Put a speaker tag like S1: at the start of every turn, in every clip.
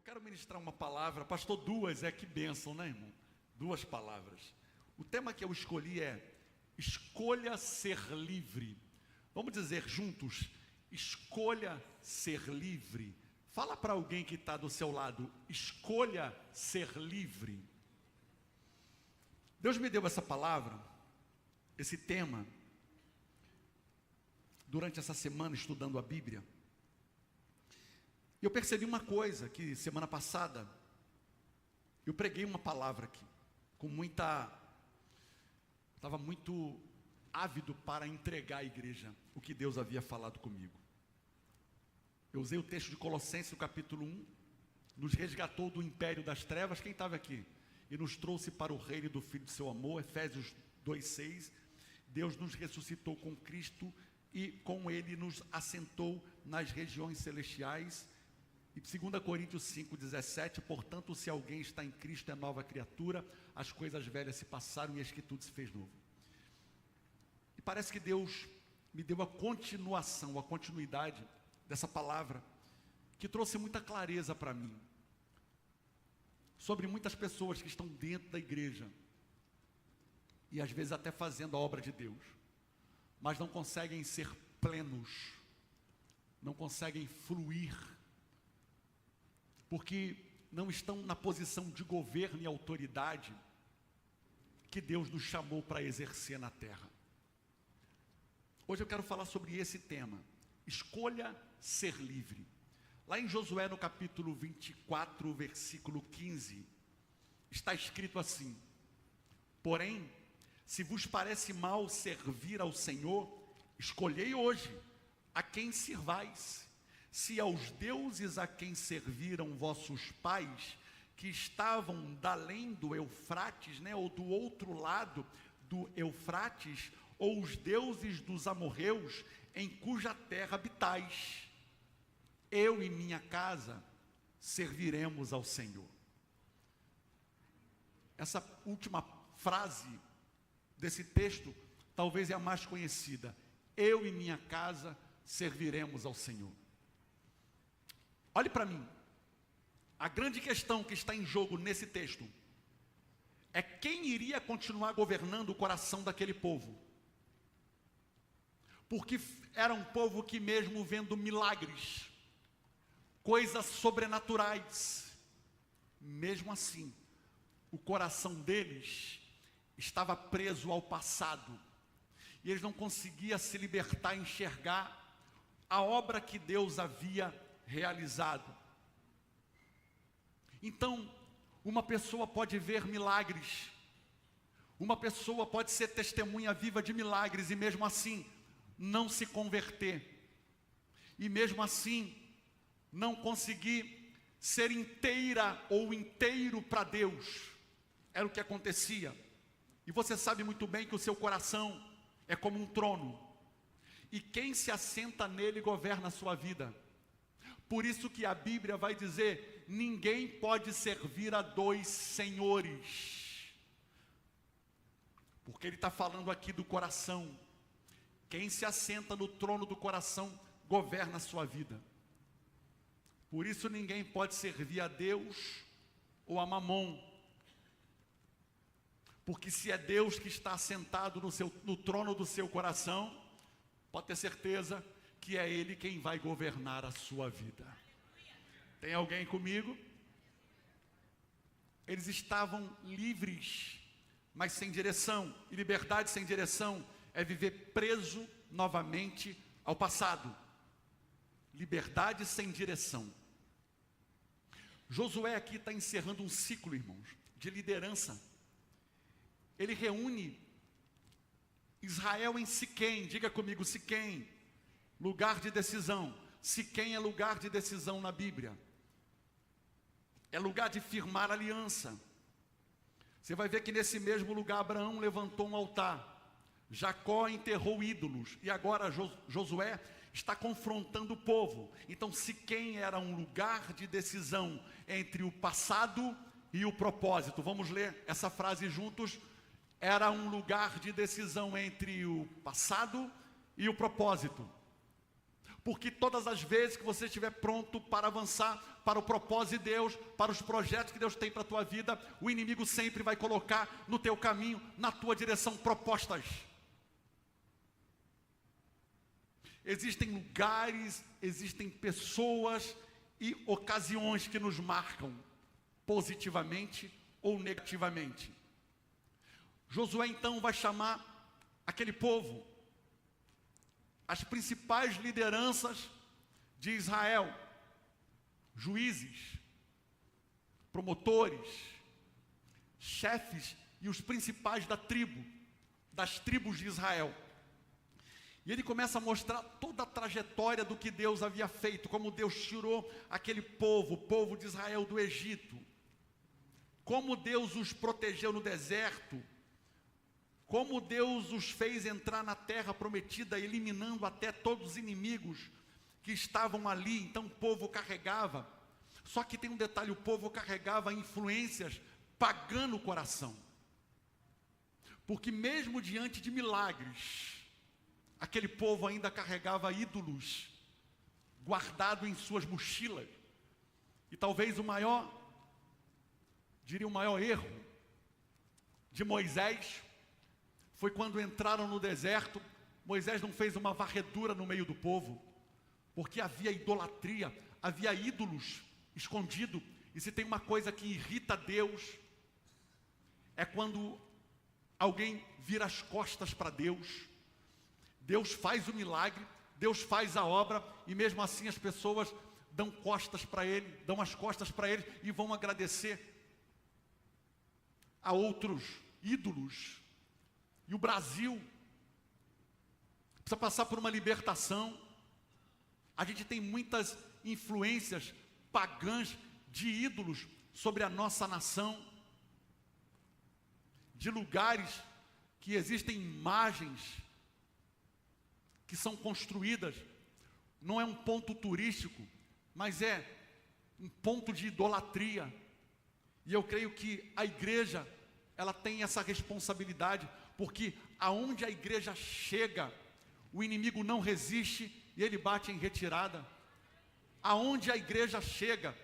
S1: quero ministrar uma palavra, pastor, duas, que bênção, né, irmão? Duas palavras. O tema que eu escolhi é: escolha ser livre. Vamos dizer juntos: escolha ser livre. Fala para alguém que está do seu lado: escolha ser livre. Deus me deu essa palavra, esse tema, durante essa semana estudando a Bíblia. E eu percebi uma coisa, que semana passada eu preguei uma palavra aqui, estava muito ávido para entregar à igreja o que Deus havia falado comigo. Eu usei o texto de Colossenses, o capítulo 1, nos resgatou do império das trevas, quem estava aqui? E nos trouxe para o reino do Filho do seu amor, Efésios 2,6, Deus nos ressuscitou com Cristo e com Ele nos assentou nas regiões celestiais. E 2 Coríntios 5,17, portanto, se alguém está em Cristo, é nova criatura, as coisas velhas se passaram e eis que tudo se fez novo. E parece que Deus me deu a continuidade dessa palavra, que trouxe muita clareza para mim, sobre muitas pessoas que estão dentro da igreja, e às vezes até fazendo a obra de Deus, mas não conseguem ser plenos, não conseguem fluir, porque não estão na posição de governo e autoridade que Deus nos chamou para exercer na terra. Hoje eu quero falar sobre esse tema: escolha ser livre. Lá em Josué, no capítulo 24, versículo 15, está escrito assim: porém, se vos parece mal servir ao Senhor, escolhei hoje a quem sirvais. Se aos deuses a quem serviram vossos pais, que estavam da além do Eufrates, ou do outro lado do Eufrates, ou os deuses dos amorreus, em cuja terra habitais, eu e minha casa serviremos ao Senhor. Essa última frase desse texto talvez é a mais conhecida: eu e minha casa serviremos ao Senhor. Olhe para mim, a grande questão que está em jogo nesse texto é quem iria continuar governando o coração daquele povo. Porque era um povo que, mesmo vendo milagres, coisas sobrenaturais, mesmo assim, o coração deles estava preso ao passado, e eles não conseguiam se libertar e enxergar a obra que Deus havia realizado. Então, uma pessoa pode ver milagres, uma pessoa pode ser testemunha viva de milagres, e mesmo assim não se converter, e mesmo assim não conseguir ser inteira ou inteiro para Deus. Era o que acontecia. E você sabe muito bem que o seu coração é como um trono, e quem se assenta nele governa a sua vida. Por isso que a Bíblia vai dizer: ninguém pode servir a dois senhores, porque ele está falando aqui do coração. Quem se assenta no trono do coração governa a sua vida. Por isso ninguém pode servir a Deus ou a Mamon, porque se é Deus que está assentado no trono do seu coração, pode ter certeza que é Ele quem vai governar a sua vida. Tem alguém comigo? Eles estavam livres, mas sem direção, e liberdade sem direção é viver preso novamente ao passado. Liberdade sem direção. Josué aqui está encerrando um ciclo, irmãos, de liderança. Ele reúne Israel em Siquém. Diga comigo: Siquém, lugar de decisão. Siquém é lugar de decisão na Bíblia, é lugar de firmar aliança. Você vai ver que nesse mesmo lugar Abraão levantou um altar, Jacó enterrou ídolos, e agora Josué está confrontando o povo. Então Siquém era um lugar de decisão entre o passado e o propósito. Vamos ler essa frase juntos. Era um lugar de decisão entre o passado e o propósito. porque todas as vezes que você estiver pronto para avançar para o propósito de Deus, para os projetos que Deus tem para a tua vida, o inimigo sempre vai colocar no teu caminho, na tua direção, propostas. Existem lugares, existem pessoas e ocasiões que nos marcam positivamente ou negativamente. Josué então vai chamar aquele povo, as principais lideranças de Israel, juízes, promotores, chefes e os principais das tribos de Israel. E ele começa a mostrar toda a trajetória do que Deus havia feito, como Deus tirou aquele povo, o povo de Israel do Egito, como Deus os protegeu no deserto, como Deus os fez entrar na terra prometida, eliminando até todos os inimigos que estavam ali. Então o povo carregava, só que tem um detalhe, o povo carregava influências pagando o coração, porque mesmo diante de milagres, aquele povo ainda carregava ídolos, guardado em suas mochilas. E talvez o maior erro de Moisés, foi quando entraram no deserto. Moisés não fez uma varredura no meio do povo, porque havia idolatria, havia ídolos escondidos. E se tem uma coisa que irrita Deus, é quando alguém vira as costas para Deus. Deus faz o milagre, Deus faz a obra, e mesmo assim as pessoas dão costas para Ele, dão as costas para Ele e vão agradecer a outros ídolos. E o Brasil precisa passar por uma libertação. A gente tem muitas influências pagãs de ídolos sobre a nossa nação, de lugares que existem imagens que são construídas, não é um ponto turístico, mas é um ponto de idolatria. E eu creio que a igreja, ela tem essa responsabilidade, porque aonde a igreja chega, o inimigo não resiste e ele bate em retirada. Aonde a igreja chega,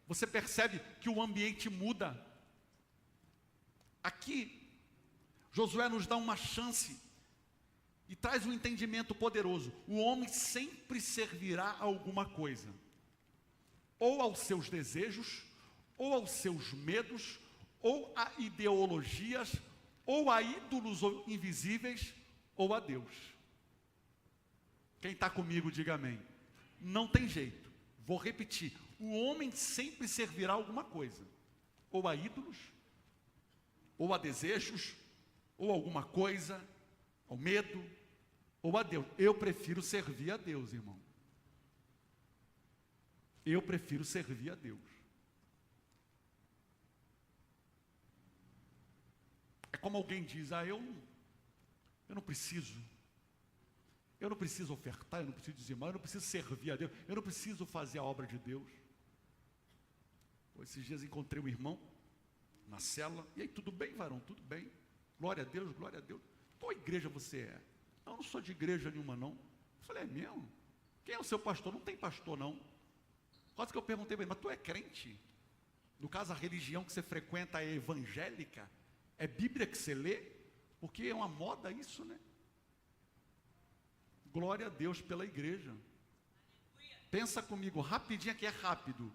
S1: você percebe que o ambiente muda. Aqui, Josué nos dá uma chance e traz um entendimento poderoso. O homem sempre servirá a alguma coisa, ou aos seus desejos, ou aos seus medos, ou a ideologias, ou a ídolos invisíveis, ou a Deus. Quem está comigo, diga amém. Não tem jeito, vou repetir, o homem sempre servirá a alguma coisa, ou a ídolos, ou a desejos, ou alguma coisa, ao medo, ou a Deus. Eu prefiro servir a Deus, irmão. Eu prefiro servir a Deus. É como alguém diz, eu não preciso ofertar, eu não preciso dizimar, eu não preciso servir a Deus, eu não preciso fazer a obra de Deus. Esses dias encontrei um irmão na célula, e aí, tudo bem, varão? Tudo bem, glória a Deus, glória a Deus. Qual igreja você é? Eu não sou de igreja nenhuma não. Eu falei, é mesmo? Quem é o seu pastor? Não tem pastor não. Quase que eu perguntei para ele, mas tu é crente? No caso, a religião que você frequenta é evangélica? É Bíblia que você lê? Porque é uma moda isso, né? Glória a Deus pela igreja. Pensa comigo, rapidinho, que é rápido.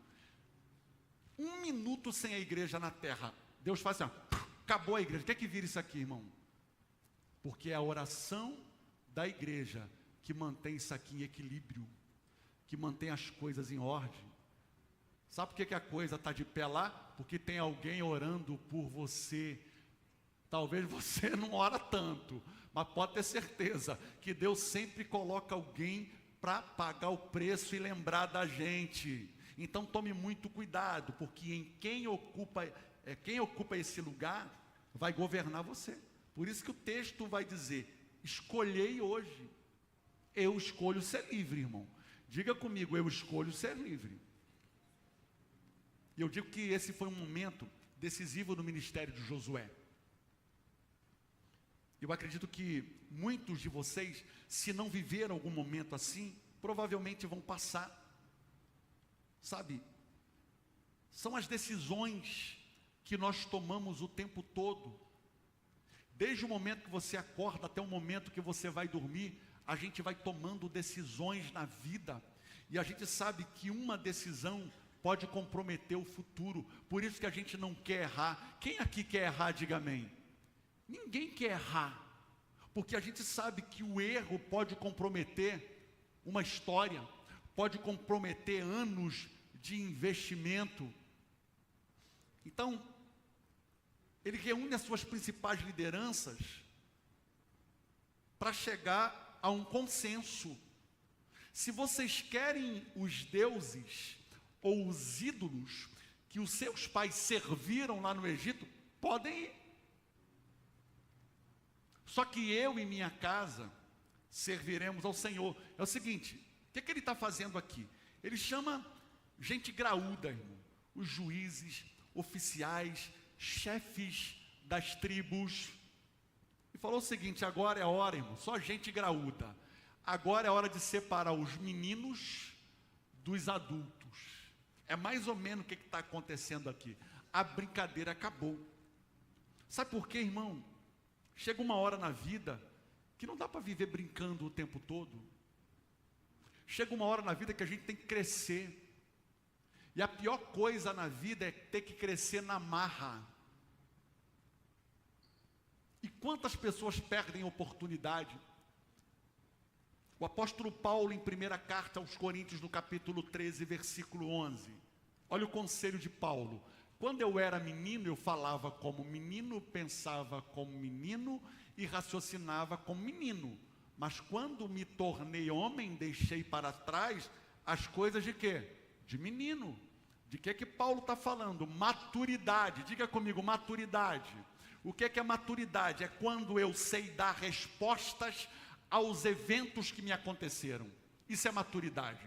S1: 1 minuto sem a igreja na terra, Deus faz assim, ó, acabou a igreja. O que é que vira isso aqui, irmão? Porque é a oração da igreja que mantém isso aqui em equilíbrio, que mantém as coisas em ordem. Sabe por que a coisa está de pé lá? Porque tem alguém orando por você. Talvez você não ora tanto, mas pode ter certeza que Deus sempre coloca alguém para pagar o preço e lembrar da gente. Então tome muito cuidado, porque quem ocupa esse lugar vai governar você. Por isso que o texto vai dizer, escolhei hoje. Eu escolho ser livre, irmão. Diga comigo, eu escolho ser livre. E eu digo que esse foi um momento decisivo no ministério de Josué. Eu acredito que muitos de vocês, se não viveram algum momento assim, provavelmente vão passar. Sabe, são as decisões que nós tomamos o tempo todo. Desde o momento que você acorda até o momento que você vai dormir, a gente vai tomando decisões na vida. E a gente sabe que uma decisão pode comprometer o futuro. Por isso que a gente não quer errar. Quem aqui quer errar, diga amém. Ninguém quer errar. Porque a gente sabe que o erro pode comprometer uma história, pode comprometer anos de investimento. Então, ele reúne as suas principais lideranças para chegar a um consenso. Se vocês querem os deuses ou os ídolos que os seus pais serviram lá no Egito, podem ir. Só que eu e minha casa serviremos ao Senhor. É o seguinte, o que ele está fazendo aqui? Ele chama gente graúda, irmão, os juízes, oficiais, chefes das tribos, e falou o seguinte: agora é a hora, irmão, só gente graúda, agora é a hora de separar os meninos dos adultos. É mais ou menos o que está acontecendo aqui. A brincadeira acabou. Sabe por quê, irmão? Chega uma hora na vida que não dá para viver brincando o tempo todo. Chega uma hora na vida que a gente tem que crescer. E a pior coisa na vida é ter que crescer na marra. E quantas pessoas perdem oportunidade? O apóstolo Paulo, em primeira carta aos Coríntios, no capítulo 13, versículo 11. Olha o conselho de Paulo. Quando eu era menino, eu falava como menino, pensava como menino e raciocinava como menino. Mas quando me tornei homem, deixei para trás as coisas de quê? De menino. De que Paulo está falando? Maturidade. Diga comigo, maturidade. O que é maturidade? É quando eu sei dar respostas aos eventos que me aconteceram. Isso é maturidade.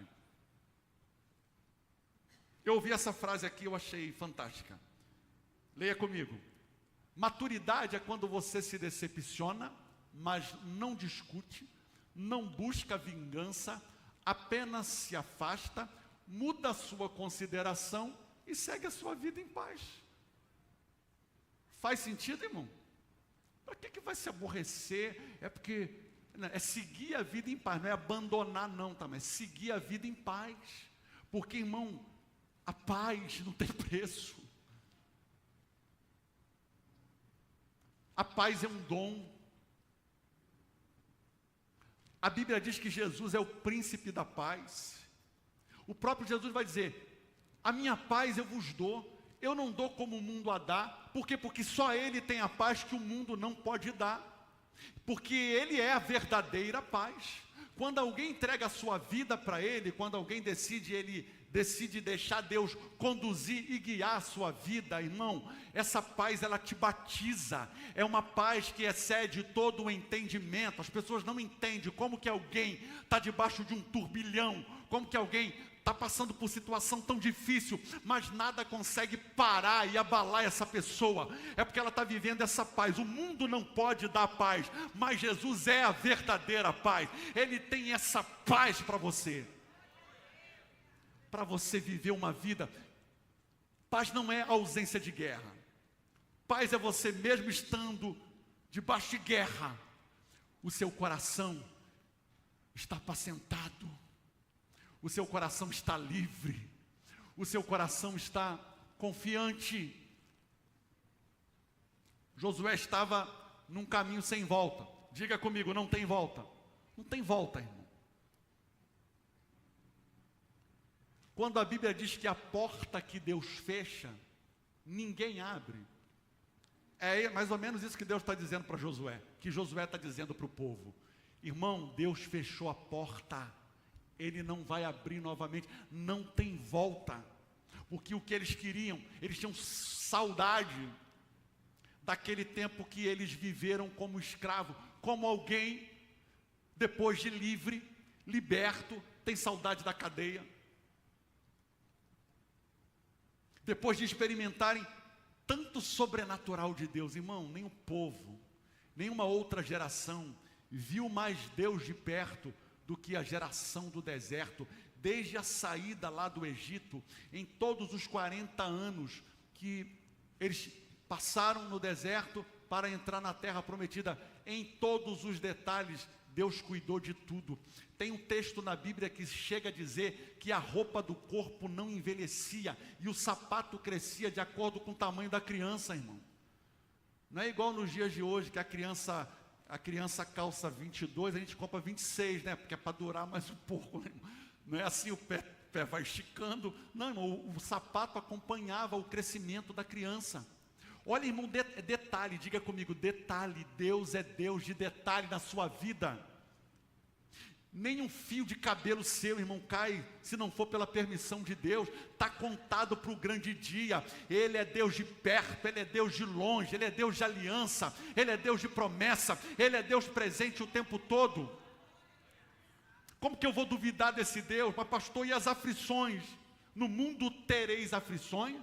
S1: Eu ouvi essa frase aqui, eu achei fantástica. Leia comigo. Maturidade é quando você se decepciona, mas não discute, não busca vingança, apenas se afasta, muda a sua consideração e segue a sua vida em paz. Faz sentido, irmão? Para que vai se aborrecer? É porque é seguir a vida em paz, não é abandonar não, tá? Mas seguir a vida em paz. Porque, irmão, a paz não tem preço. A paz é um dom. A Bíblia diz que Jesus é o príncipe da paz. O próprio Jesus vai dizer: a minha paz eu vos dou, eu não dou como o mundo a dá. Por quê? Porque só Ele tem a paz que o mundo não pode dar. Porque Ele é a verdadeira paz. Quando alguém entrega a sua vida para Ele, quando alguém decide deixar Deus conduzir e guiar a sua vida, irmão, essa paz ela te batiza, é uma paz que excede todo o entendimento. As pessoas não entendem como que alguém está debaixo de um turbilhão, como que alguém está passando por situação tão difícil, mas nada consegue parar e abalar essa pessoa, é porque ela está vivendo essa paz. O mundo não pode dar paz, mas Jesus é a verdadeira paz. Ele tem essa paz para você viver uma vida. Paz não é ausência de guerra, paz é você mesmo estando debaixo de guerra, o seu coração está apacentado, o seu coração está livre, o seu coração está confiante. Josué estava num caminho sem volta. Diga comigo, não tem volta. Não tem volta, irmão. Quando a Bíblia diz que a porta que Deus fecha, ninguém abre, é mais ou menos isso que Deus está dizendo para Josué, que Josué está dizendo para o povo: irmão, Deus fechou a porta, Ele não vai abrir novamente, não tem volta. Porque o que eles queriam, eles tinham saudade daquele tempo que eles viveram como escravo, como alguém, depois de livre, liberto, tem saudade da cadeia. Depois de experimentarem tanto sobrenatural de Deus, irmão, nem o povo, nenhuma outra geração viu mais Deus de perto do que a geração do deserto. Desde a saída lá do Egito, em todos os 40 anos que eles passaram no deserto para entrar na terra prometida, em todos os detalhes, Deus cuidou de tudo. Tem um texto na Bíblia que chega a dizer que a roupa do corpo não envelhecia e o sapato crescia de acordo com o tamanho da criança, irmão. Não é igual nos dias de hoje que a criança calça 22, a gente compra 26, né? Porque é para durar mais um pouco, né? Não é assim, o pé vai esticando. Não, irmão, o sapato acompanhava o crescimento da criança. Olha, irmão, detalhe, diga comigo, detalhe. Deus é Deus de detalhe na sua vida. Nem um fio de cabelo seu, irmão, cai, se não for pela permissão de Deus. Está contado para o grande dia. Ele é Deus de perto, Ele é Deus de longe, Ele é Deus de aliança, Ele é Deus de promessa, Ele é Deus presente o tempo todo. Como que eu vou duvidar desse Deus? Mas pastor, e as aflições? No mundo tereis aflições?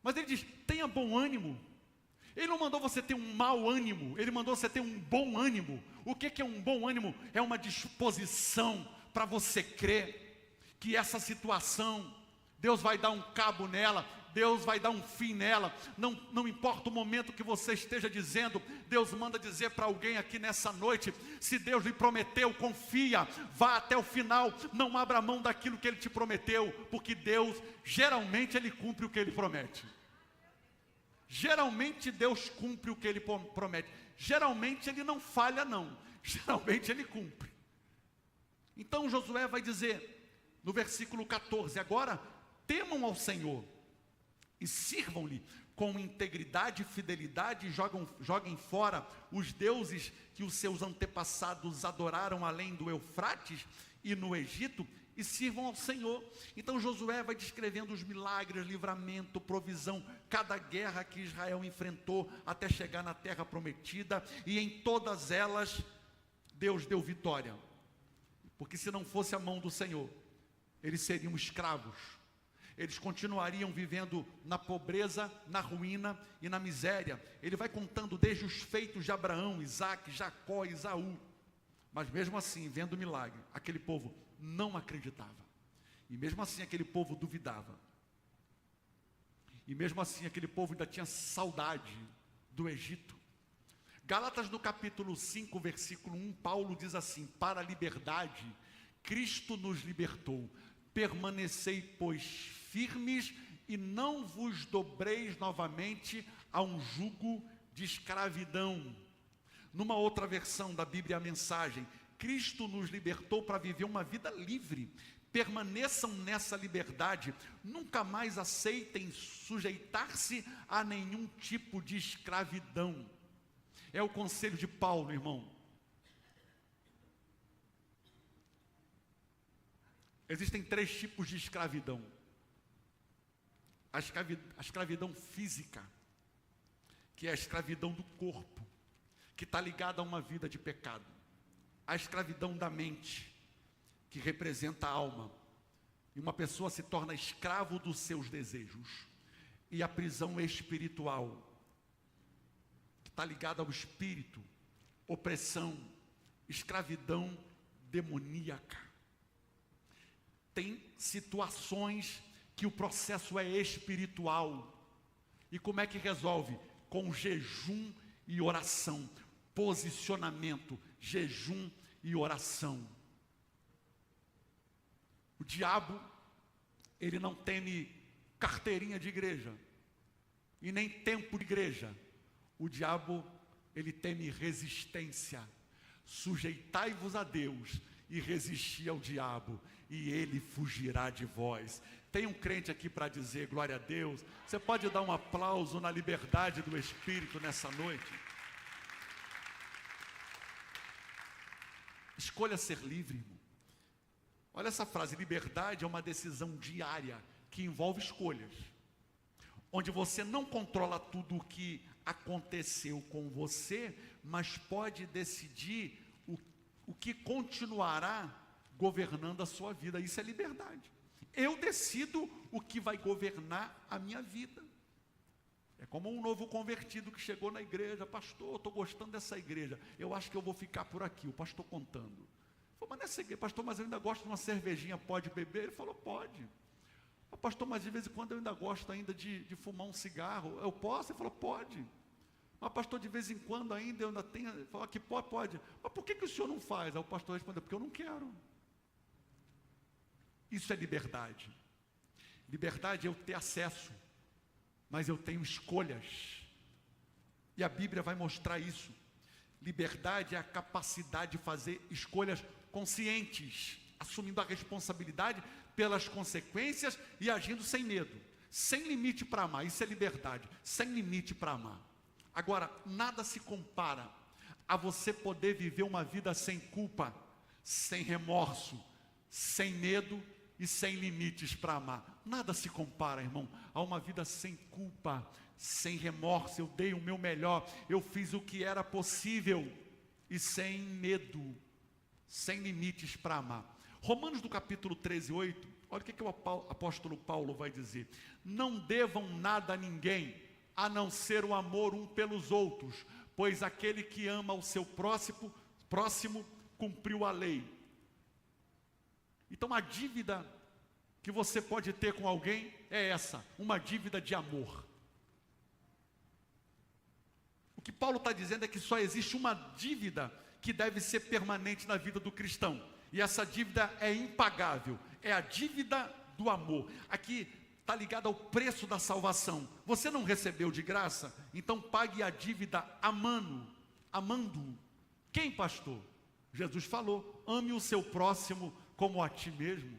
S1: Mas ele diz, tenha bom ânimo. Ele não mandou você ter um mau ânimo, ele mandou você ter um bom ânimo. O que é um bom ânimo? É uma disposição para você crer que essa situação, Deus vai dar um cabo nela, Deus vai dar um fim nela. Não importa o momento que você esteja dizendo, Deus manda dizer para alguém aqui nessa noite, se Deus lhe prometeu, confia, vá até o final, não abra mão daquilo que Ele te prometeu, porque Deus, geralmente Ele cumpre o que Ele promete. Geralmente Deus cumpre o que Ele promete. Geralmente Ele não falha não, geralmente Ele cumpre. Então Josué vai dizer, no versículo 14, agora temam ao Senhor, e sirvam-lhe com integridade e fidelidade, e joguem fora os deuses que os seus antepassados adoraram além do Eufrates e no Egito, e sirvam ao Senhor. Então Josué vai descrevendo os milagres, livramento, provisão, cada guerra que Israel enfrentou até chegar na terra prometida, e em todas elas Deus deu vitória, porque se não fosse a mão do Senhor, eles seriam escravos. Eles continuariam vivendo na pobreza, na ruína e na miséria. Ele vai contando desde os feitos de Abraão, Isaque, Jacó, Esaú. Mas mesmo assim, vendo o milagre, aquele povo não acreditava. E mesmo assim aquele povo duvidava. E mesmo assim aquele povo ainda tinha saudade do Egito. Gálatas no capítulo 5, versículo 1, Paulo diz assim, para a liberdade, Cristo nos libertou. Permanecei, pois, firmes e não vos dobreis novamente a um jugo de escravidão. Numa outra versão da Bíblia, a mensagem, Cristo nos libertou para viver uma vida livre. Permaneçam nessa liberdade, nunca mais aceitem sujeitar-se a nenhum tipo de escravidão. É o conselho de Paulo, irmão. Existem 3 tipos de escravidão. A escravidão física, que é a escravidão do corpo, que está ligada a uma vida de pecado. A escravidão da mente, que representa a alma. E uma pessoa se torna escravo dos seus desejos. E a prisão espiritual, que está ligada ao espírito, opressão, escravidão demoníaca. Tem situações que o processo é espiritual. E como é que resolve? Com jejum e oração. Posicionamento, jejum e oração. O diabo, ele não teme carteirinha de igreja, e nem tempo de igreja. O diabo, ele teme resistência. Sujeitai-vos a Deus e resisti ao diabo, e ele fugirá de vós. Tem um crente aqui para dizer glória a Deus? Você pode dar um aplauso na liberdade do Espírito nessa noite? Escolha ser livre, irmão. Olha essa frase, liberdade é uma decisão diária que envolve escolhas, onde você não controla tudo o que aconteceu com você, mas pode decidir o que continuará governando a sua vida. Isso é liberdade. Eu decido o que vai governar a minha vida. É como um novo convertido que chegou na igreja, pastor, eu estou gostando dessa igreja, eu acho que eu vou ficar por aqui, o pastor contando. Falei, mas não é segredo, pastor, mas eu ainda gosto de uma cervejinha, pode beber? Ele falou, pode. Pastor, mas de vez em quando eu ainda gosto ainda de fumar um cigarro, eu posso? Ele falou, pode. Mas pastor, de vez em quando ainda eu ainda tenho, ele falou, que pode. Mas por que o senhor não faz? Aí o pastor respondeu, porque eu não quero. Isso é liberdade. Liberdade é eu ter acesso, mas eu tenho escolhas. E a Bíblia vai mostrar isso. Liberdade é a capacidade de fazer escolhas conscientes, assumindo a responsabilidade pelas consequências e agindo sem medo, sem limite para amar. Isso é liberdade, sem limite para amar. Agora, nada se compara a você poder viver uma vida sem culpa, sem remorso, sem medo e sem limites para amar. Nada se compara, irmão, a uma vida sem culpa, sem remorso. Eu dei o meu melhor, eu fiz o que era possível e sem medo, sem limites para amar. Romanos do capítulo 13, 8, olha o que o apóstolo Paulo vai dizer. Não devam nada a ninguém, a não ser o amor um pelos outros, pois aquele que ama o seu próximo cumpriu a lei. Então a dívida que você pode ter com alguém é essa, uma dívida de amor. O que Paulo está dizendo é que só existe uma dívida que deve ser permanente na vida do cristão. E essa dívida é impagável, é a dívida do amor. Aqui está ligado ao preço da salvação. Você não recebeu de graça? Então pague a dívida amando. Quem, pastor? Jesus falou, ame o seu próximo como a ti mesmo.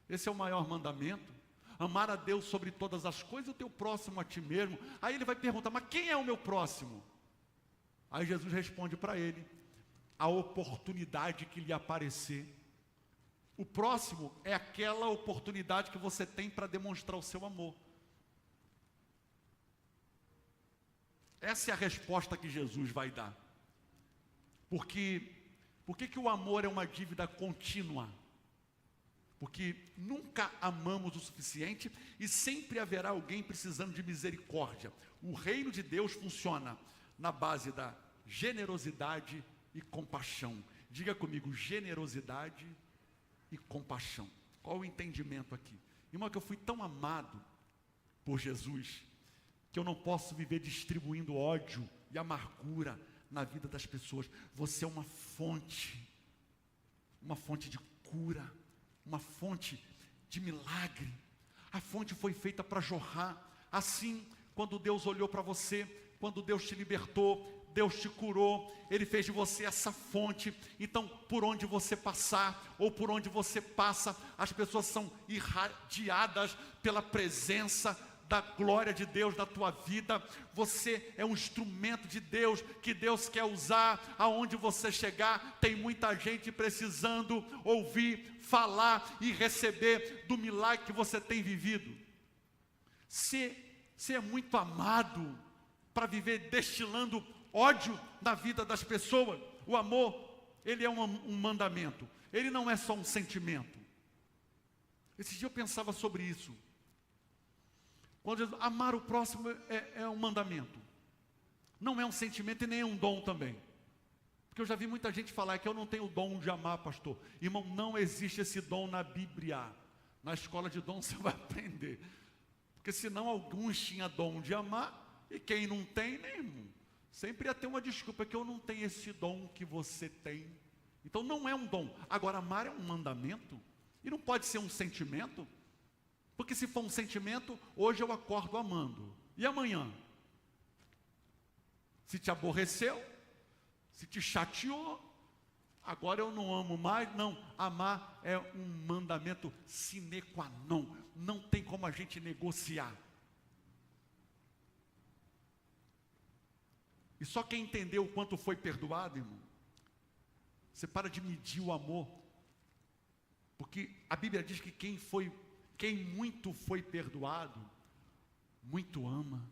S1: Esse é o maior mandamento. Amar a Deus sobre todas as coisas e o teu próximo a ti mesmo. Aí ele vai perguntar, mas quem é o meu próximo? Aí Jesus responde para ele, a oportunidade que lhe aparecer. O próximo é aquela oportunidade que você tem para demonstrar o seu amor. Essa é a resposta que Jesus vai dar. Por que o amor é uma dívida contínua? Porque nunca amamos o suficiente e sempre haverá alguém precisando de misericórdia. O reino de Deus funciona na base da generosidade e compaixão. Diga comigo, generosidade e compaixão. Qual o entendimento aqui? Irmão, que eu fui tão amado por Jesus, que eu não posso viver distribuindo ódio e amargura na vida das pessoas. Você é uma fonte de cura, uma fonte de milagre. A fonte foi feita para jorrar. Assim, quando Deus olhou para você, quando Deus te libertou, Deus te curou, Ele fez de você essa fonte. Então, por onde você passar, ou por onde você passa, as pessoas são irradiadas pela presença da glória de Deus na tua vida. Você é um instrumento de Deus, que Deus quer usar. Aonde você chegar, tem muita gente precisando ouvir, falar e receber do milagre que você tem vivido. Você é muito amado para viver destilando ódio na vida das pessoas. O amor, ele é um mandamento, ele não é só um sentimento. Esse dia eu pensava sobre isso. Quando Jesus, amar o próximo é um mandamento, não é um sentimento e nem é um dom também. Porque eu já vi muita gente falar que eu não tenho o dom de amar, pastor. Irmão, não existe esse dom na Bíblia. Na escola de dom você vai aprender. Porque senão alguns tinham dom de amar, e quem não tem, nem sempre ia ter uma desculpa, que eu não tenho esse dom que você tem. Então não é um dom. Agora, amar é um mandamento, e não pode ser um sentimento. Porque se for um sentimento, hoje eu acordo amando. E amanhã? Se te aborreceu, se te chateou, agora eu não amo mais. Não, amar é um mandamento sine qua non. Não tem como a gente negociar. E só quem entendeu o quanto foi perdoado, irmão, você para de medir o amor. Porque a Bíblia diz que quem muito foi perdoado, muito ama.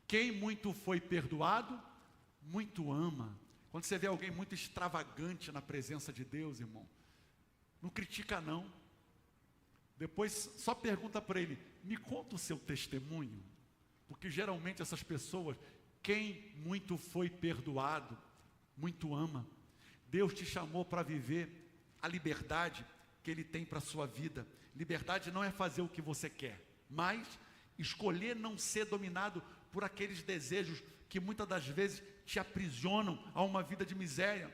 S1: Quem muito foi perdoado, muito ama. Quando você vê alguém muito extravagante na presença de Deus, irmão, não critica não. Depois só pergunta para ele, me conta o seu testemunho. Porque geralmente essas pessoas, quem muito foi perdoado, muito ama. Deus te chamou para viver a liberdade que Ele tem para a sua vida. Liberdade não é fazer o que você quer, mas escolher não ser dominado por aqueles desejos que muitas das vezes te aprisionam a uma vida de miséria.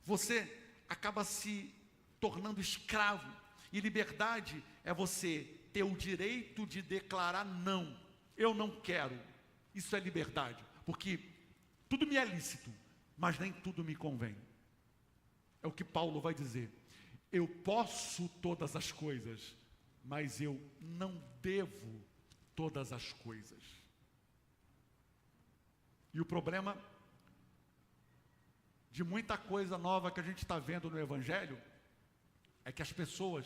S1: Você acaba se tornando escravo. E liberdade é você ter o direito de declarar não. Eu não quero. Isso é liberdade. Porque tudo me é lícito, mas nem tudo me convém. É o que Paulo vai dizer. Eu posso todas as coisas, mas eu não devo todas as coisas. E o problema de muita coisa nova que a gente está vendo no Evangelho é que as pessoas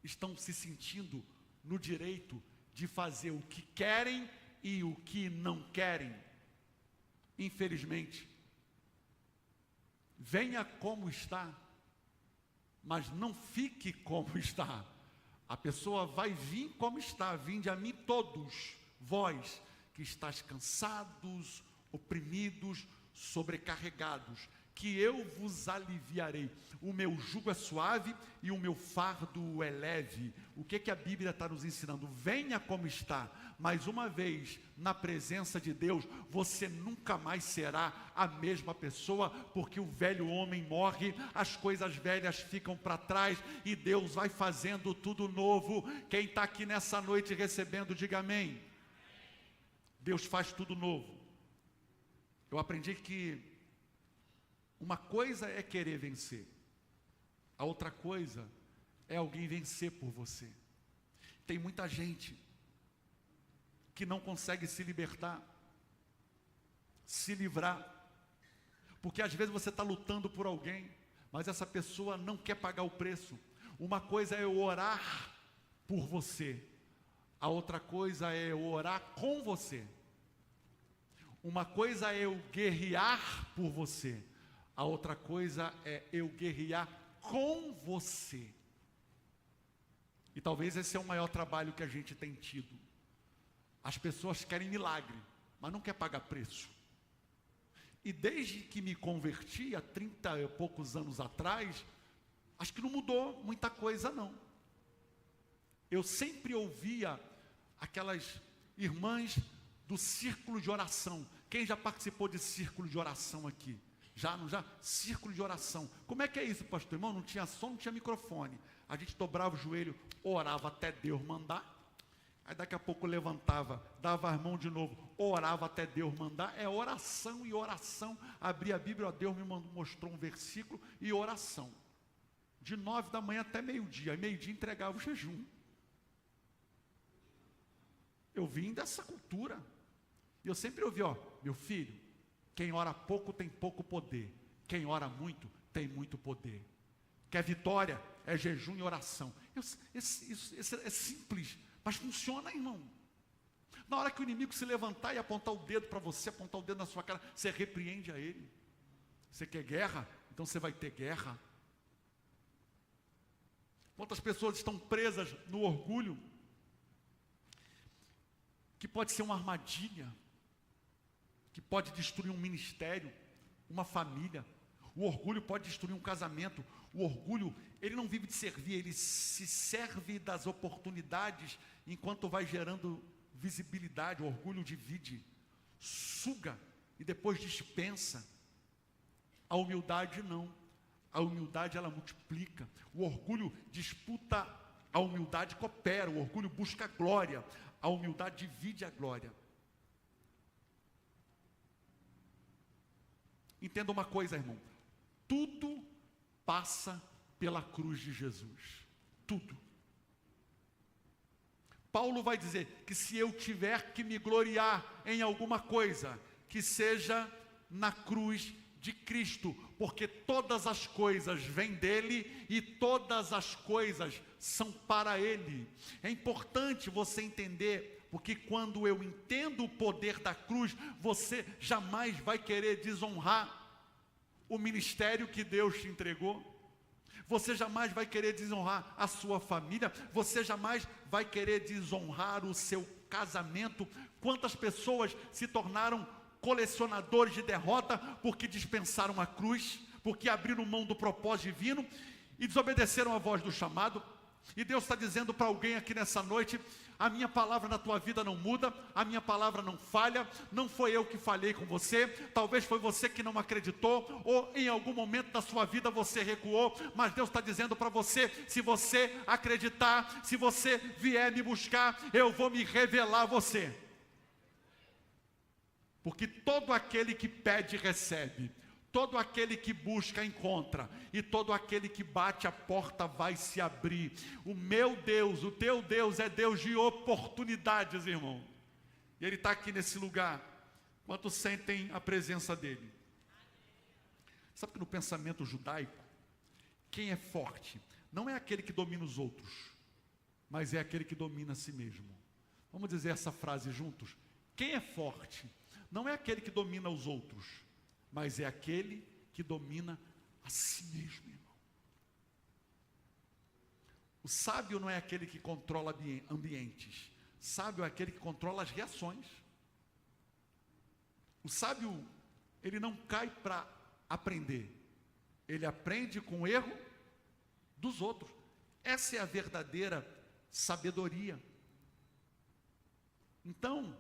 S1: estão se sentindo no direito de fazer o que querem e o que não querem. Infelizmente, venha como está, mas não fique como está. A pessoa vai vir como está. Vinde a mim todos, vós que estáis cansados, oprimidos, sobrecarregados, que eu vos aliviarei. O meu jugo é suave e o meu fardo é leve. O que a Bíblia está nos ensinando? Venha como está, mas uma vez na presença de Deus, você nunca mais será a mesma pessoa, porque o velho homem morre, as coisas velhas ficam para trás e Deus vai fazendo tudo novo. Quem está aqui nessa noite recebendo, diga amém. Deus faz tudo novo. Eu aprendi que uma coisa é querer vencer, a outra coisa é alguém vencer por você. Tem muita gente que não consegue se libertar, se livrar, porque às vezes você está lutando por alguém, mas essa pessoa não quer pagar o preço. Uma coisa é eu orar por você, a outra coisa é eu orar com você. Uma coisa é eu guerrear por você, a outra coisa é eu guerrear com você. E talvez esse é o maior trabalho que a gente tem tido. As pessoas querem milagre, mas não quer pagar preço. E desde que me converti, há 30 e poucos anos atrás, acho que não mudou muita coisa não. Eu sempre ouvia aquelas irmãs do círculo de oração. Quem já participou de círculo de oração aqui? Já, não já? Círculo de oração. Como é que é isso, pastor? Irmão, não tinha som, não tinha microfone. A gente dobrava o joelho, orava até Deus mandar. Aí daqui a pouco levantava, dava as mãos de novo, orava até Deus mandar. É oração e oração. Abri a Bíblia, ó, Deus me mostrou um versículo e oração. De 9 da manhã até meio-dia. Aí meio-dia entregava o jejum. Eu vim dessa cultura. E eu sempre ouvi, ó, meu filho, quem ora pouco tem pouco poder. Quem ora muito tem muito poder. Quer vitória? É jejum e oração. Isso é simples, mas funciona, irmão. Na hora que o inimigo se levantar e apontar o dedo para você, apontar o dedo na sua cara, você repreende a ele. Você quer guerra? Então você vai ter guerra. Quantas pessoas estão presas no orgulho, que pode ser uma armadilha, que pode destruir um ministério, uma família. O orgulho pode destruir um casamento. O orgulho, ele não vive de servir, ele se serve das oportunidades enquanto vai gerando visibilidade. O orgulho divide, suga e depois dispensa. A humildade não. A humildade ela multiplica. O orgulho disputa, a humildade coopera. O orgulho busca glória. A humildade divide a glória. Entenda uma coisa, irmão. Tudo passa pela cruz de Jesus. Tudo. Paulo vai dizer que se eu tiver que me gloriar em alguma coisa, que seja na cruz de Cristo, porque todas as coisas vêm dele e todas as coisas são para ele. É importante você entender, porque quando eu entendo o poder da cruz, você jamais vai querer desonrar o ministério que Deus te entregou. Você jamais vai querer desonrar a sua família. Você jamais vai querer desonrar o seu casamento. Quantas pessoas se tornaram colecionadores de derrota porque dispensaram a cruz, porque abriram mão do propósito divino e desobedeceram a voz do chamado. E Deus está dizendo para alguém aqui nessa noite: a minha palavra na tua vida não muda, a minha palavra não falha, não foi eu que falhei com você, talvez foi você que não acreditou, ou em algum momento da sua vida você recuou, mas Deus está dizendo para você: se você acreditar, se você vier me buscar, eu vou me revelar a você. Porque todo aquele que pede, recebe. Todo aquele que busca, encontra. E todo aquele que bate, a porta vai se abrir. O meu Deus, o teu Deus é Deus de oportunidades, irmão. E Ele está aqui nesse lugar. Quantos sentem a presença dEle? Sabe que no pensamento judaico, quem é forte não é aquele que domina os outros, mas é aquele que domina a si mesmo. Vamos dizer essa frase juntos? Quem é forte não é aquele que domina os outros, mas é aquele que domina a si mesmo, irmão. O sábio não é aquele que controla ambientes. Sábio é aquele que controla as reações. O sábio, ele não cai para aprender. Ele aprende com o erro dos outros. Essa é a verdadeira sabedoria. Então,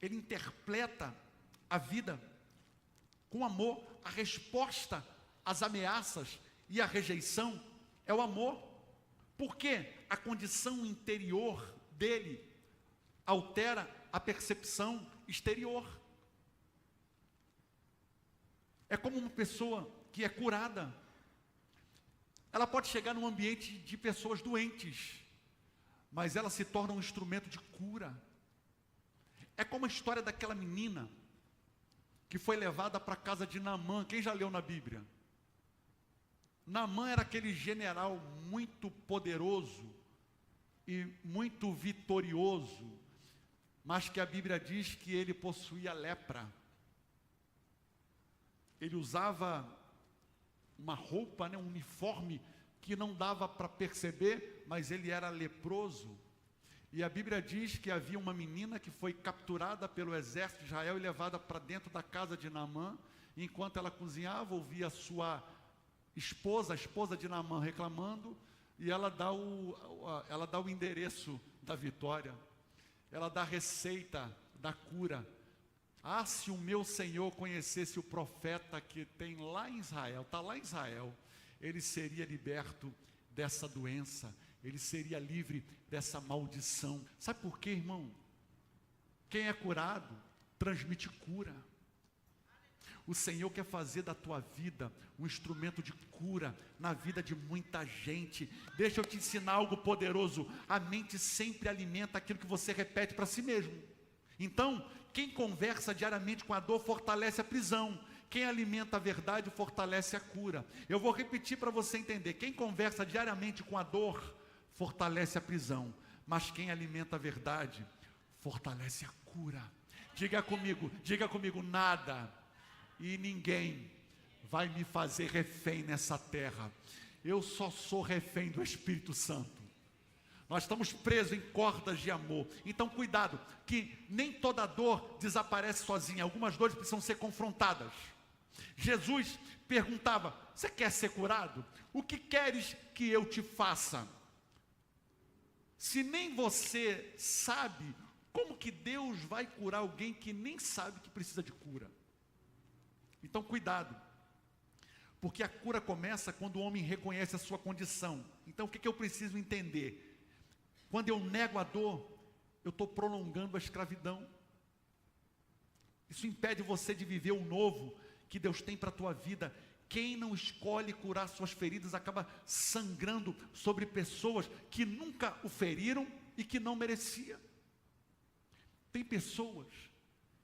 S1: ele interpreta a vida com amor. A resposta às ameaças e à rejeição é o amor. Porque a condição interior dele altera a percepção exterior. É como uma pessoa que é curada. Ela pode chegar num ambiente de pessoas doentes, mas ela se torna um instrumento de cura. É como a história daquela menina que foi levada para a casa de Naamã. Quem já leu na Bíblia? Naamã era aquele general muito poderoso e muito vitorioso, mas que a Bíblia diz que ele possuía lepra. Ele usava uma roupa, um uniforme que não dava para perceber, mas ele era leproso. E a Bíblia diz que havia uma menina que foi capturada pelo exército de Israel e levada para dentro da casa de Naamã. Enquanto ela cozinhava, ouvia a sua esposa, a esposa de Naamã, reclamando, e ela dá o endereço da vitória. Ela dá a receita da cura. Ah, se o meu Senhor conhecesse o profeta que tem lá em Israel, está lá em Israel, ele seria liberto dessa doença. Ele seria livre dessa maldição. Sabe por quê, irmão? Quem é curado, transmite cura. O Senhor quer fazer da tua vida um instrumento de cura na vida de muita gente. Deixa eu te ensinar algo poderoso. A mente sempre alimenta aquilo que você repete para si mesmo. Então, quem conversa diariamente com a dor fortalece a prisão. Quem alimenta a verdade fortalece a cura. Eu vou repetir para você entender. Quem conversa diariamente com a dor fortalece a prisão, mas quem alimenta a verdade fortalece a cura. Diga comigo, nada e ninguém vai me fazer refém nessa terra. Eu só sou refém do Espírito Santo. Nós estamos presos em cordas de amor. Então cuidado, que nem toda dor desaparece sozinha. Algumas dores precisam ser confrontadas. Jesus perguntava: você quer ser curado? O que queres que eu te faça? Se nem você sabe, como que Deus vai curar alguém que nem sabe que precisa de cura? Então cuidado, porque a cura começa quando o homem reconhece a sua condição. Então o que eu preciso entender? Quando eu nego a dor, eu estou prolongando a escravidão. Isso impede você de viver o novo que Deus tem para a tua vida. Quem não escolhe curar suas feridas acaba sangrando sobre pessoas que nunca o feriram e que não merecia. Tem pessoas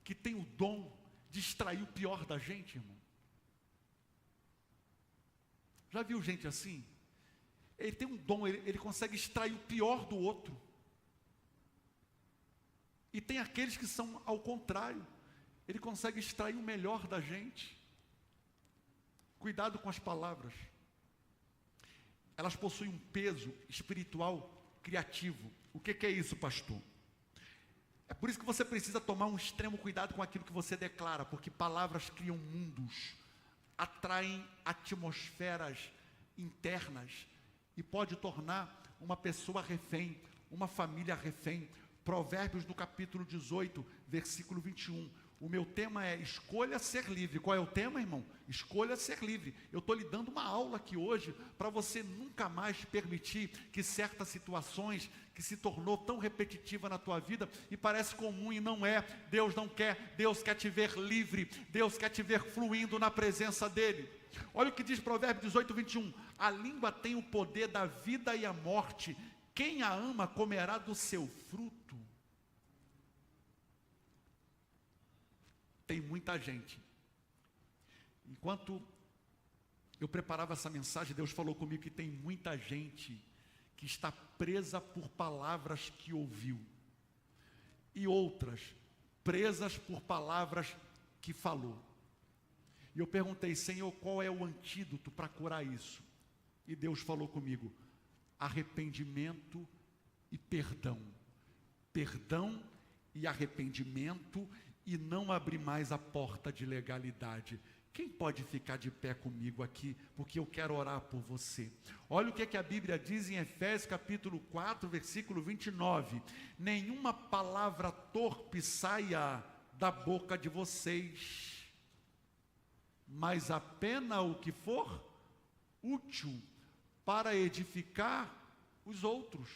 S1: que têm o dom de extrair o pior da gente, irmão. Já viu gente assim? Ele tem um dom, ele consegue extrair o pior do outro. E tem aqueles que são ao contrário. Ele consegue extrair o melhor da gente. Cuidado com as palavras. Elas possuem um peso espiritual criativo. O que é isso, pastor? É por isso que você precisa tomar um extremo cuidado com aquilo que você declara, porque palavras criam mundos. atraem atmosferas internas e pode tornar uma pessoa refém, uma família refém. Provérbios do capítulo 18, versículo 21. O meu tema é escolha ser livre. Qual é o tema, irmão? Escolha ser livre. Eu estou lhe dando uma aula aqui hoje para você nunca mais permitir que certas situações que se tornou tão repetitiva na tua vida e parece comum e não é. Deus não quer. Deus quer te ver livre. Deus quer te ver fluindo na presença dEle. Olha o que diz Provérbios 18, 21. A língua tem o poder da vida e a morte. Quem a ama comerá do seu fruto. Tem muita gente. Enquanto eu preparava essa mensagem, Deus falou comigo que tem muita gente que está presa por palavras que ouviu. E outras presas por palavras que falou. E eu perguntei, Senhor, qual é o antídoto para curar isso? E Deus falou comigo, arrependimento e perdão. Perdão e arrependimento e não abrir mais a porta de legalidade. Quem pode ficar de pé comigo aqui, porque eu quero orar por você. Olha o que a Bíblia diz em Efésios capítulo 4, versículo 29. Nenhuma palavra torpe saia da boca de vocês, mas apenas o que for útil para edificar os outros,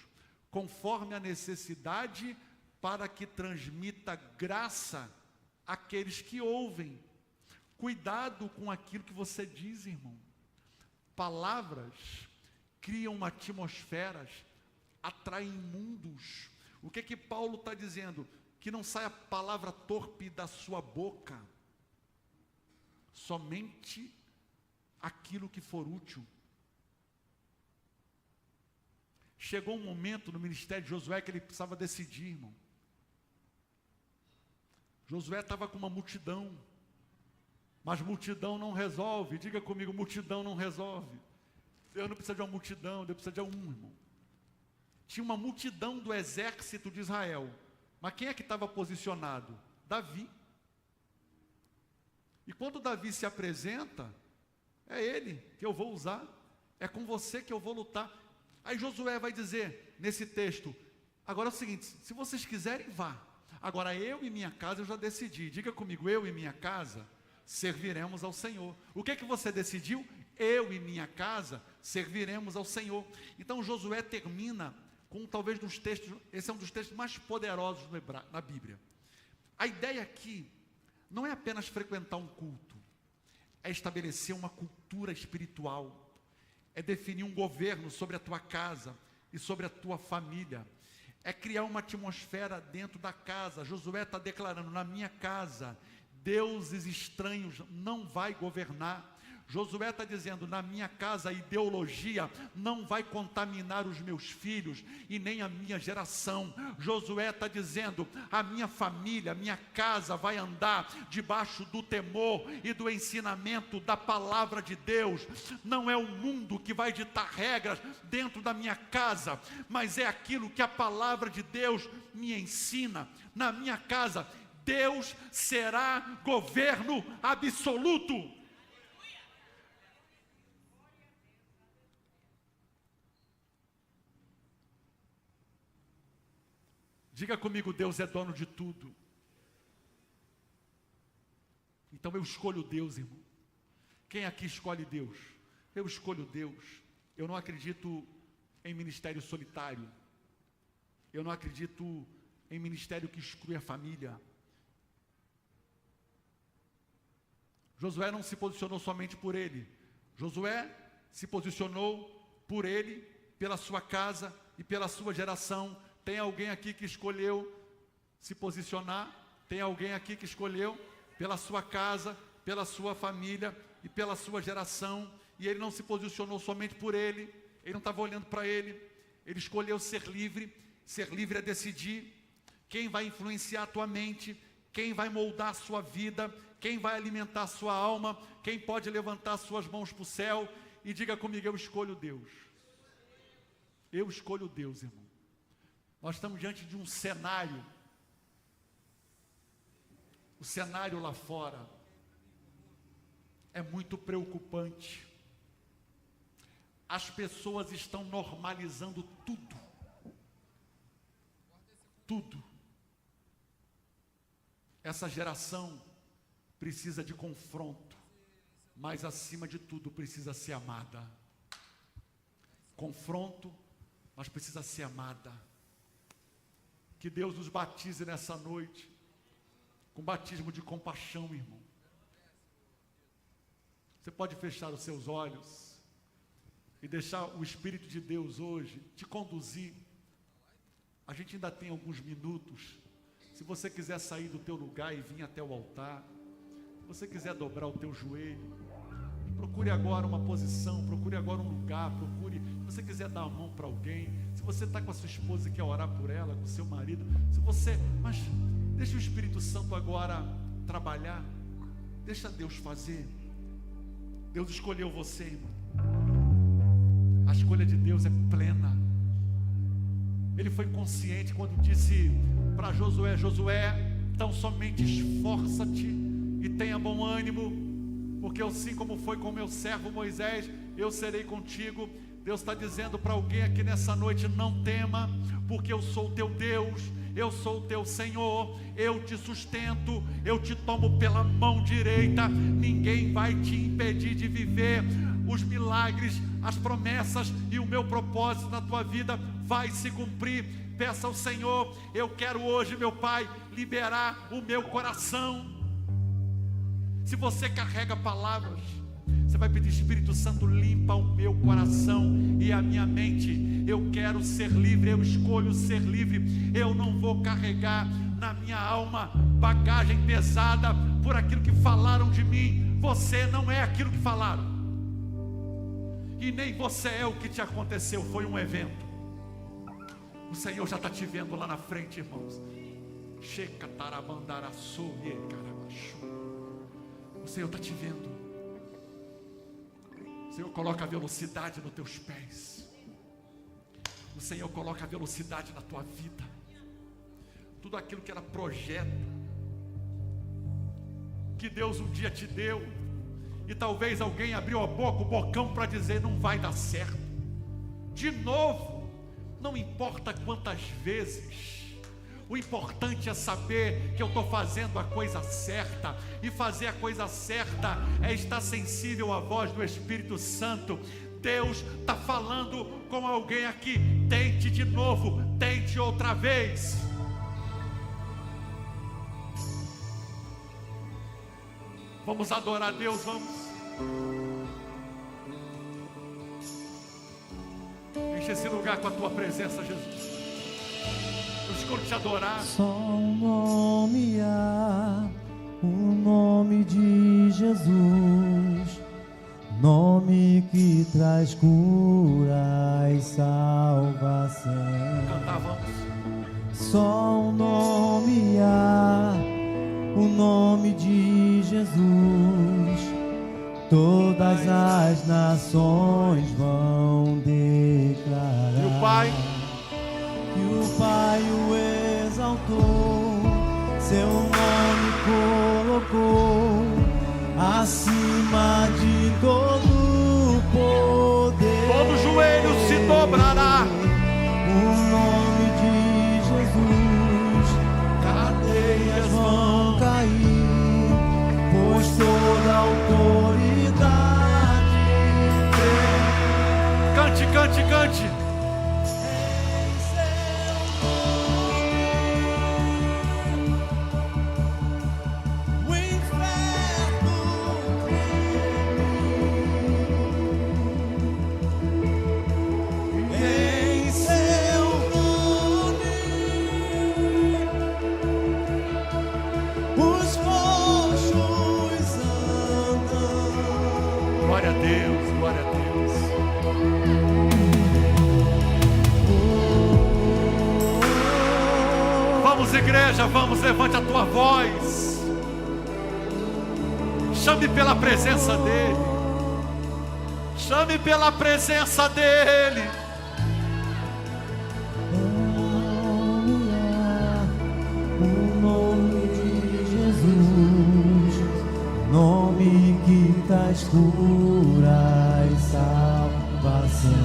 S1: conforme a necessidade, para que transmita graça àqueles que ouvem. Cuidado com aquilo que você diz, irmão. Palavras criam atmosferas, atraem mundos. O que Paulo está dizendo? Que não saia palavra torpe da sua boca, somente aquilo que for útil. Chegou um momento no ministério de Josué que ele precisava decidir, irmão. Josué estava com uma multidão, mas multidão não resolve. Diga comigo, multidão não resolve. Deus não precisa de uma multidão, Deus precisa de um, irmão. Tinha uma multidão do exército de Israel, mas quem é que estava posicionado? Davi. E quando Davi se apresenta, é ele que eu vou usar, é com você que eu vou lutar. Aí Josué vai dizer, nesse texto, agora é o seguinte, se vocês quiserem, vá. Agora eu e minha casa eu já decidi. Diga comigo, eu e minha casa serviremos ao Senhor. O que você decidiu? Eu e minha casa serviremos ao Senhor. Então Josué termina com talvez dos textos, esse é um dos textos mais poderosos na Bíblia. A ideia aqui não é apenas frequentar um culto, é estabelecer uma cultura espiritual, é definir um governo sobre a tua casa e sobre a tua família, é criar uma atmosfera dentro da casa. Josué está declarando, na minha casa, deuses estranhos não vai governar. Josué está dizendo, na minha casa a ideologia não vai contaminar os meus filhos e nem a minha geração. Josué está dizendo, a minha família, a minha casa vai andar debaixo do temor e do ensinamento da palavra de Deus. Não é o mundo que vai ditar regras dentro da minha casa, mas é aquilo que a palavra de Deus me ensina. Na minha casa, Deus será governo absoluto. Diga comigo, Deus é dono de tudo. Então eu escolho Deus, irmão. Quem aqui escolhe Deus? Eu escolho Deus. Eu não acredito em ministério solitário. Eu não acredito em ministério que exclui a família. Josué não se posicionou somente por ele. Josué se posicionou por ele, pela sua casa e pela sua geração. Tem alguém aqui que escolheu se posicionar? Tem alguém aqui que escolheu pela sua casa, pela sua família e pela sua geração? E ele não se posicionou somente por ele, ele não estava olhando para ele, ele escolheu ser livre. Ser livre é decidir quem vai influenciar a tua mente, quem vai moldar a sua vida, quem vai alimentar a sua alma, quem pode levantar suas mãos para o céu e diga comigo, eu escolho Deus. Eu escolho Deus, irmão. Nós estamos diante de um cenário, o cenário lá fora é muito preocupante. As pessoas estão normalizando tudo. Tudo. Essa geração precisa de confronto, mas acima de tudo precisa ser amada. Confronto, mas precisa ser amada. Que Deus nos batize nessa noite com batismo de compaixão, irmão. Você pode fechar os seus olhos e deixar o Espírito de Deus hoje te conduzir. A gente ainda tem alguns minutos. Se você quiser sair do teu lugar e vir até o altar, se você quiser dobrar o teu joelho, procure agora uma posição, procure agora um lugar, procure, se você quiser dar a mão para alguém, se você está com a sua esposa e quer orar por ela, com o seu marido, mas deixa o Espírito Santo agora trabalhar, deixa Deus fazer. Deus escolheu você, irmão. A escolha de Deus é plena. Ele foi consciente quando disse para Josué: Josué, tão somente esforça-te e tenha bom ânimo, porque assim como foi com meu servo Moisés, eu serei contigo. Deus está dizendo para alguém aqui nessa noite: não tema, porque eu sou o teu Deus, eu sou o teu Senhor, eu te sustento, eu te tomo pela mão direita, ninguém vai te impedir de viver os milagres, as promessas e o meu propósito na tua vida vai se cumprir. Peça ao Senhor: eu quero hoje, meu Pai, liberar o meu coração. Se você carrega palavras, você vai pedir: Espírito Santo, limpa o meu coração e a minha mente. Eu quero ser livre, eu escolho ser livre. Eu não vou carregar na minha alma bagagem pesada por aquilo que falaram de mim. Você não é aquilo que falaram, e nem você é o que te aconteceu. Foi um evento. O Senhor já está te vendo lá na frente, irmãos. O Senhor está te vendo. O Senhor coloca a velocidade nos teus pés. O Senhor coloca a velocidade na tua vida. Tudo aquilo que era projeto, que Deus um dia te deu, e talvez alguém abriu a boca, o bocão, para dizer: não vai dar certo. De novo, não importa quantas vezes, o importante é saber que eu estou fazendo a coisa certa. E fazer a coisa certa é estar sensível à voz do Espírito Santo. Deus está falando com alguém aqui: tente de novo, tente outra vez. Vamos adorar a Deus, vamos. Enche esse lugar com a tua presença, Jesus. Eu escolho te adorar.
S2: Só um nome há, o nome de Jesus, nome que traz cura e salvação.
S1: Cantávamos.
S2: Só um nome há, o nome de Jesus, todas as nações vão declarar.
S1: E o Pai?
S2: E o Pai o exaltou, seu nome colocou acima de todo poder.
S1: Todo joelho se dobrará.
S2: O nome de Jesus, cadeias vão cair, pois toda autoridade tem.
S1: Cante, cante, cante. Glória a Deus, glória a Deus. Vamos, igreja, vamos, levante a tua voz. Chame pela presença dEle. Chame pela presença dEle.
S2: O nome de Jesus, nome que traz traz cura e salvação.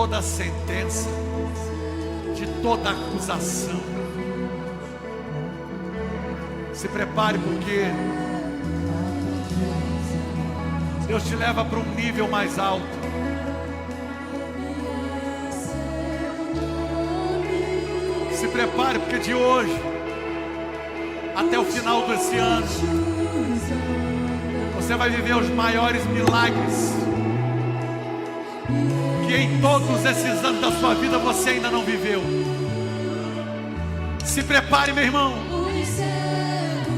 S1: toda sentença, de toda acusação. Se prepare, porque Deus te leva para um nível mais alto. Se prepare, porque de hoje até o final desse ano você vai viver os maiores milagres que em todos esses anos da sua vida você ainda não viveu. Se prepare, meu irmão.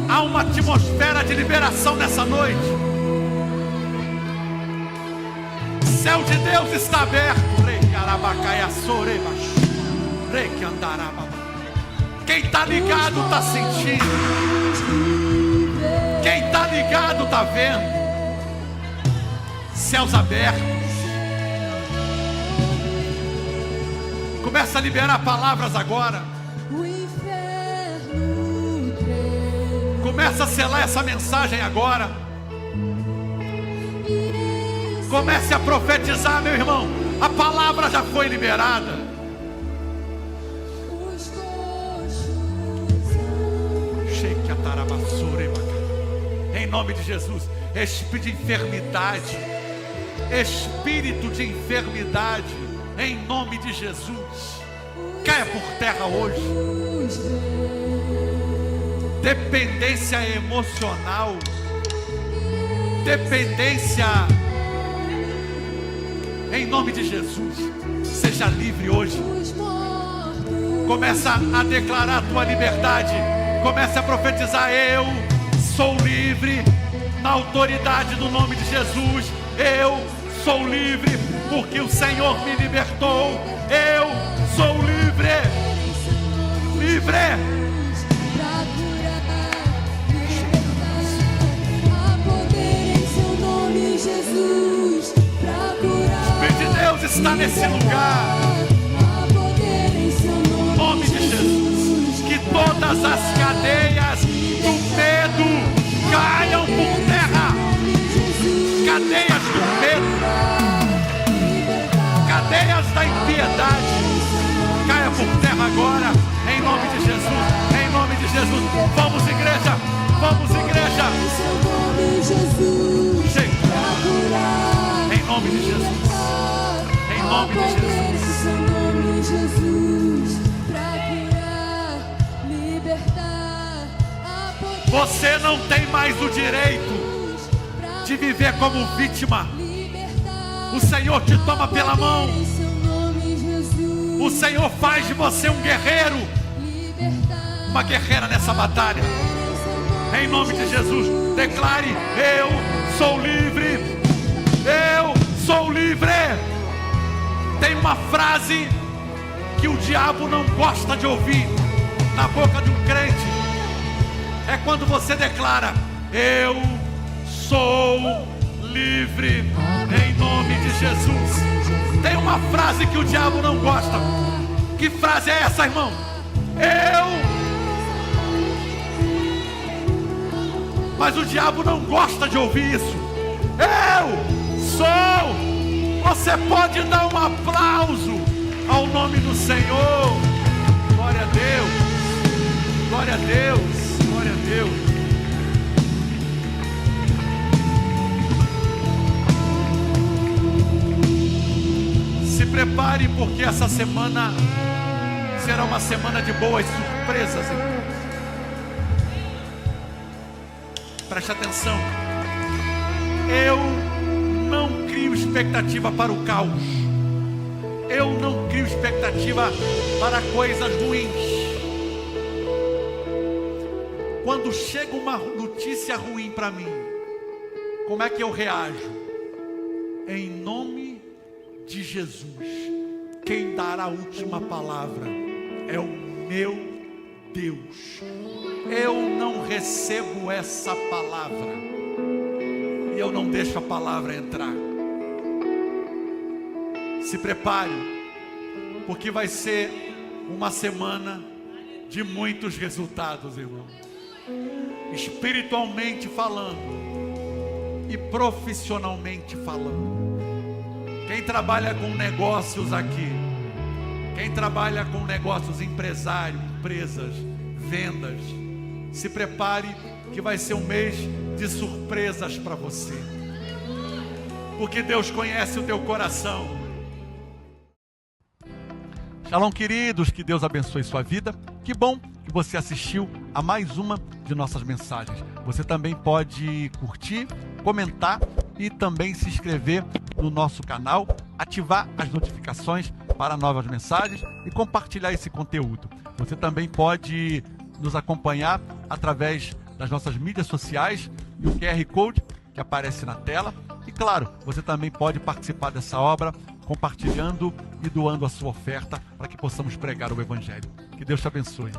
S1: Há uma atmosfera de liberação nessa noite. O céu de Deus está aberto. Quem está ligado está sentindo. Quem está ligado está vendo. Céus abertos. Começa a liberar palavras agora. Começa a selar essa mensagem agora. Comece a profetizar, meu irmão. A palavra já foi liberada. Em nome de Jesus. Espírito de enfermidade, espírito de enfermidade, em nome de Jesus, caia por terra hoje. Dependência emocional, dependência, em nome de Jesus, seja livre hoje. Começa a declarar a tua liberdade. Comece a profetizar: eu sou livre na autoridade do nome de Jesus. Eu sou livre porque o Senhor me libertou. Eu sou livre. Livre. Está nesse lugar, em nome de Jesus, que todas as cadeias do medo caiam por terra. Cadeias do medo, cadeias da impiedade, caia por terra agora, em nome de Jesus, em nome de Jesus. Vamos, igreja, vamos, igreja. Em nome de Jesus. Em nome de Jesus, pra curar, libertar, você não tem mais o direito de viver como vítima. O Senhor te toma pela mão. O Senhor faz de você um guerreiro, uma guerreira nessa batalha. Em nome de Jesus, declare: eu sou livre. Eu sou livre. Tem uma frase que o diabo não gosta de ouvir na boca de um crente. É quando você declara: eu sou livre, em nome de Jesus. Tem uma frase que o diabo não gosta. Que frase é essa, irmão? Mas o diabo não gosta de ouvir isso. Eu sou. Você pode dar um aplauso ao nome do Senhor. Glória a Deus. Glória a Deus. Glória a Deus. Se prepare, porque essa semana será uma semana de boas surpresas, irmão. Preste atenção. Eu não crio expectativa para o caos. Eu não crio expectativa para coisas ruins. Quando chega uma notícia ruim para mim, como é que eu reajo? Em nome de Jesus, quem dará a última palavra é o meu Deus. Eu não recebo essa palavra e eu não deixo a palavra entrar. Se prepare, porque vai ser uma semana de muitos resultados, irmão. Espiritualmente falando e profissionalmente falando. Quem trabalha com negócios aqui, quem trabalha com negócios, empresário, empresas, vendas, se prepare que vai ser um mês de surpresas para você. Porque Deus conhece o teu coração. Shalom, queridos, que Deus abençoe sua vida. Que bom que você assistiu a mais uma de nossas mensagens. Você também pode curtir, comentar e também se inscrever no nosso canal, ativar as notificações para novas mensagens e compartilhar esse conteúdo. Você também pode nos acompanhar através das nossas mídias sociais e o QR Code que aparece na tela. E claro, você também pode participar dessa obra compartilhando e doando a sua oferta para que possamos pregar o Evangelho. Que Deus te abençoe.